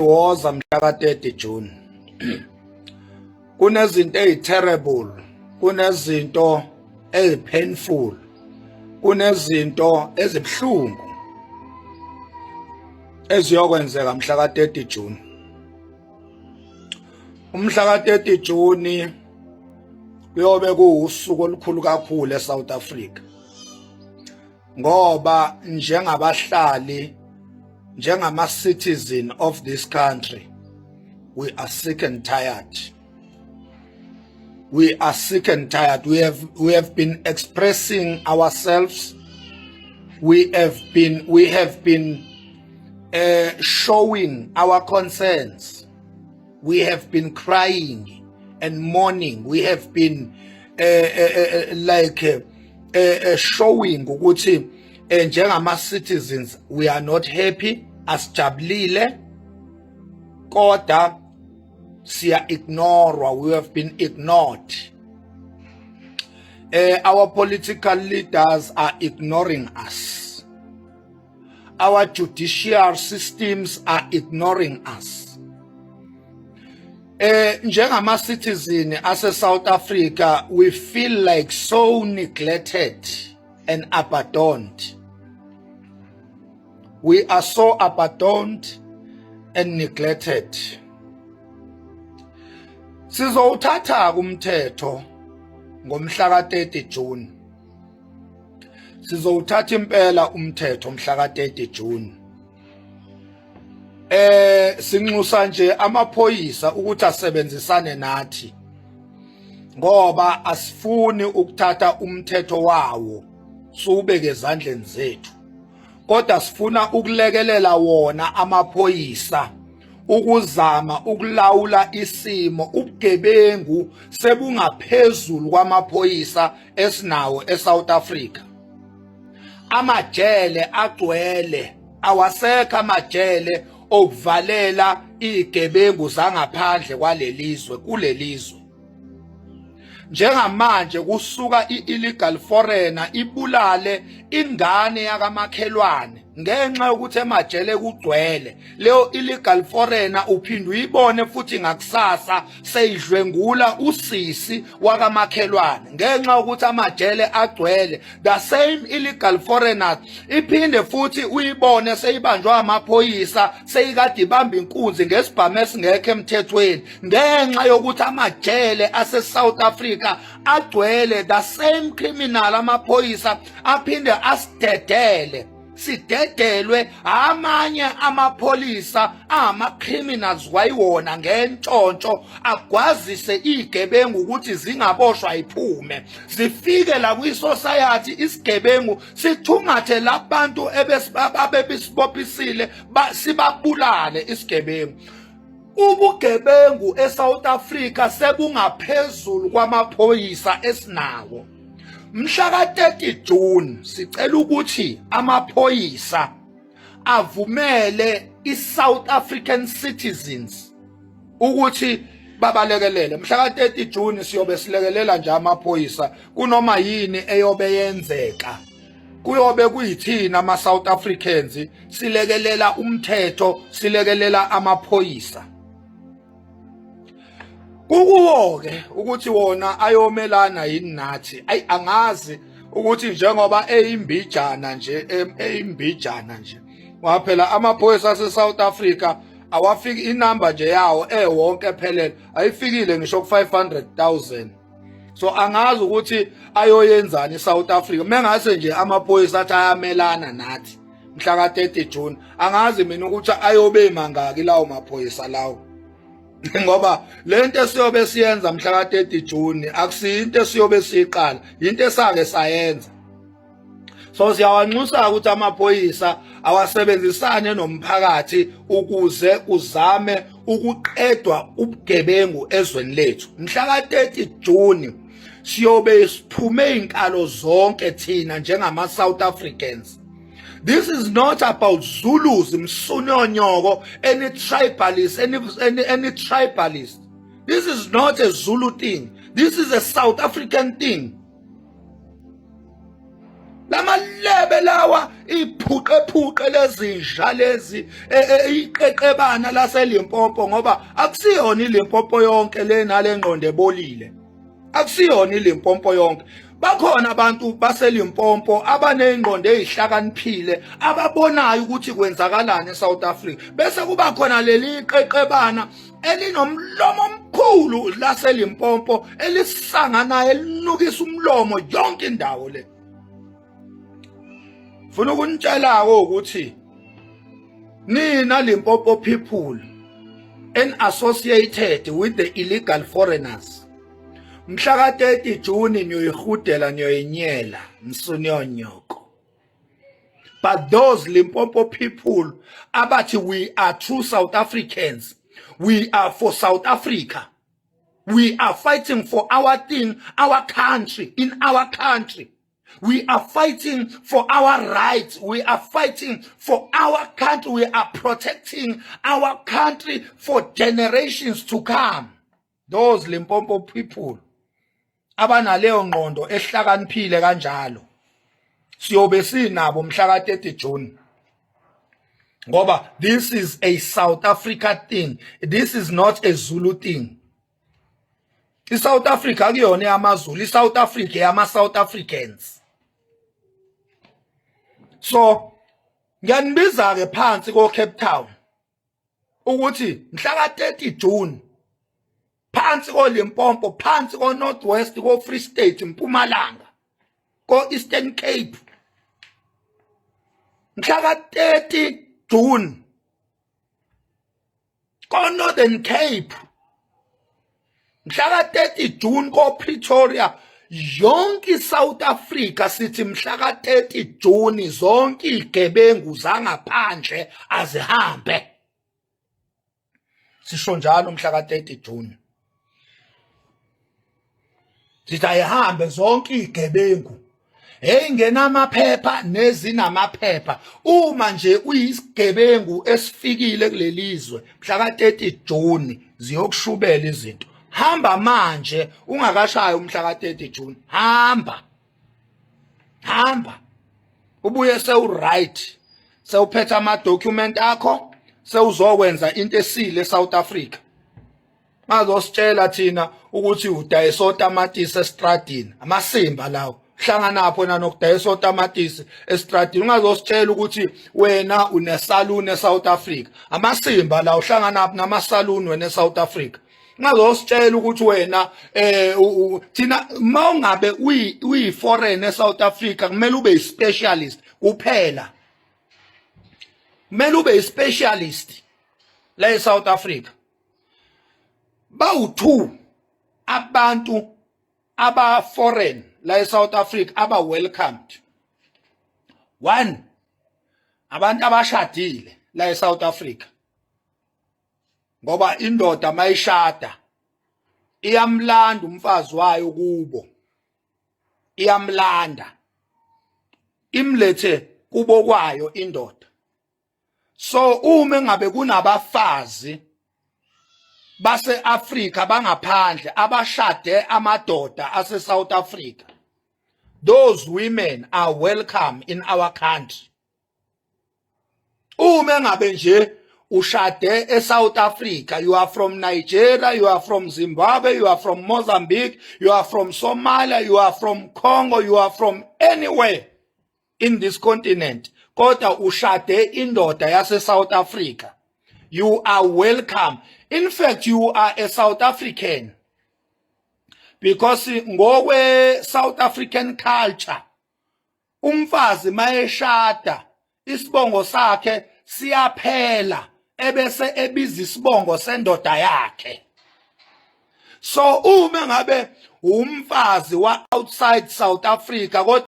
woza mhla ka-30 June kunezinto eyi-terrible, kunezinto eyi-painful, kunezinto ezibuhlungu eziyokwenzeka mhla ka-30 June. Umhla ka-30 June kuyobe kuwusuku olukhulu kakhulu eSouth Africa, ngoba njengabahlali, njengama-citizen of this country, we are sick and tired. We are sick and tired. We have been expressing ourselves. We have been showing our concerns. We have been crying and mourning. We have been showing ukuthi njengama-citizens we are not happy, asijabulile, kodwa siya ignore. We have been ignored. Our political leaders are ignoring us. Our judicial systems are ignoring us. Njengama-citizen ase-South Africa, we feel like so neglected and abandoned. We are so abandoned and neglected. Sizowuthatha umthetho ngomhla ka-30 June. Sizowuthatha impela umthetho mhla ka-30 June. Sinxusa nje amaphoyisa ukuthi asebenzisane nathi, ngoba asifuni ukuthatha umthetho wawo siwubeke ezandleni zethu, kodwa sifuna ukulekelela wona amaphoyisa ukuzama ukulawula isimo. Ubugebengu sebungaphezulu kwamaphoyisa esinawo eSouth Africa. Amajele agcwele, awasekho amajele okuvalela igebengu zangaphandle kwalelizwe kulelizwe. Njengamanje kusuka i-illegal foreigner ibulale ingane yakamakhelwane ngenxa yokuthi emajele kugcwele. Leyo illegal foreigner uphinde uyibone futhi ngakusasa seyidlwengula usisi wakamakhelwane ngenxa yokuthi amajele agcwele. The same illegal foreigners iphinde futhi uyibone seyibanjwa amaphoyisa, seyikade ibamba inkunzi ngesibhamu esingekho emthethweni ngenxa yokuthi amajele ase-South Africa agcwele. The same criminal amaphoyisa aphinde asidedele, sidedelwe amanye amapholisa ama-criminals wayiwona ngentshontsho, agwazise igebengu ukuthi zingaboshwa iphume, zifike la kwi-society isigebengu sithungathe labantu abebesibophisile sibabulale isigebengu. Ubugebengu eSouth Africa sebungaphezulu kwamaphoyisa esinawo. Mhla ka-30 June sicela ukuthi amaphoyisa avumele i-South African citizens ukuthi babalekelele. Mhla ka-30 June siyobe silekelela nje amaphoyisa kunoma yini eyobe yenzeka. Kuyobe kuyithina ama-South Africans silekelela umthetho, silekelela amaphoyisa. Kukuwo-ke ukuthi wona ayomelana yini nathi. Angazi ukuthi njengoba eyimbijana nje waphela amaphoyisa ase-South Africa awafiki inamba nje yawo wonke ephelele ayifikile ngisho ku-500,000. So angazi ukuthi ayoyenzani iSouth Africa. Mengase nje amaphoyisa athi ayamelana nathi mhla ka-30 June, angazi mina ukuthi ayobe mangaki lawo maphoyisa lawo. Ngoba lento esiyobe siyenza mhla ka-30 June akusiyinto esiyobe siyiqala, into esake sayenza. So siyawanxusa ukuthi amaphoyisa awasebenzisane nomphakathi ukuze uzame ukuqedwa ubugebengu ezweni lethu. Mhla ka-30 June siyobe siphume inkalo zonke thina njengama-South Africans. This is not about Zulus, Msunyonyoko, any tribalist, any tribalist. This is not a Zulu thing. This is a South African thing. Lama amalebe lawa iphuqephuqe lezinja lezi iqeqebana laseLimpopo ngoba akusiyona iLimpopo yonke le nalengqondo ebolile akusiyona iLimpopo yonke bakhona abantu baseLimpopo abanezingqondo ezihlakaniphile ababonayo ukuthi kwenzakalani eSouth Africa bese kuba khona leli qeqebana elinomlomo omkhulu laseLimpopo elisanganayo elinukisa umlomo yonke indawo le Funa ukunitshela ukuthi nina Limpopo people and associated with the illegal foreigners mhla ka 30 June niyoyihudela niyoyinyela msunyonyoko but those Limpopo people abathi we are true South Africans we are for South Africa we are fighting for our thing our country in our country we are fighting for our rights. We are fighting for our country. We are protecting our country for generations to come. Those Limpopo people. Abanaleyo ngqondo ehlakaniphile kanjalo. Siyobe sinabo mhla ka 30 June. Ngoba this is a South Africa thing. This is not a Zulu thing. South Africa akuyona yamaZulu. South Africa yama-South Africans. So ngiyanibiza ke phansi ko Cape Town ukuthi mhla ka 30 June phansi ko Limpopo phansi ko North West ko Free State Mpumalanga ko Eastern Cape mhla ka 30 June ko Northern Cape mhla ka 30 June ko Pretoria yonke South Africa sithi mhla ka 30 June zonke igebengu zangaphandle azihambe sisho njalo mhla ka 30 June sithi ayihambe zonke igebengu engena amaphepha nezinamaphepha uma nje uyisigebengu esifikile kulelizwe mhla ka 30 June ziyokushubela izinto hamba manje ungakashaya umhla ka 30 June hamba ubuye sewuright sewuphethe ama document akho sewuzokwenza into esile eSouth Africa bazositshela thina ukuthi udayisa otamatisi estradini amasimba lawo hlangana lapho nanokudayisa otamatisi estradini ungazositshela ukuthi wena unesalon eSouth Africa amasimba lawo hlangana lapho namasalon wena eSouth Africa ngazositshela ukuthi wena thina mawungabe uyi foreign eSouth Africa kumele ube specialist kuphela kumele ube specialist la eSouth Africa bawu2 abantu aba foreign la eSouth Africa aba welcomed 1 abantu abashadile la eSouth Africa ngoba indoda mayishada iyamlanda umfazi wayo kubo iyamlanda imlethe kubo kwayo indoda so uma ngabe kunabafazi base Africa bangaphandle abashade amadoda ase South Africa those women are welcome in our country uma ngabe nje ushade eSouth Africa you are from Nigeria you are from Zimbabwe you are from Mozambique you are from Somalia you are from Congo you are from anywhere in this continent kodwa ushade indoda yase South Africa you are welcome in fact you are a South African because ngokwe South African culture umfazi mayeshada isibongo sakhe siyaphela ebese ebiza isibongo sendoda yakhe so uma ngabe umfazi wa outside South Africa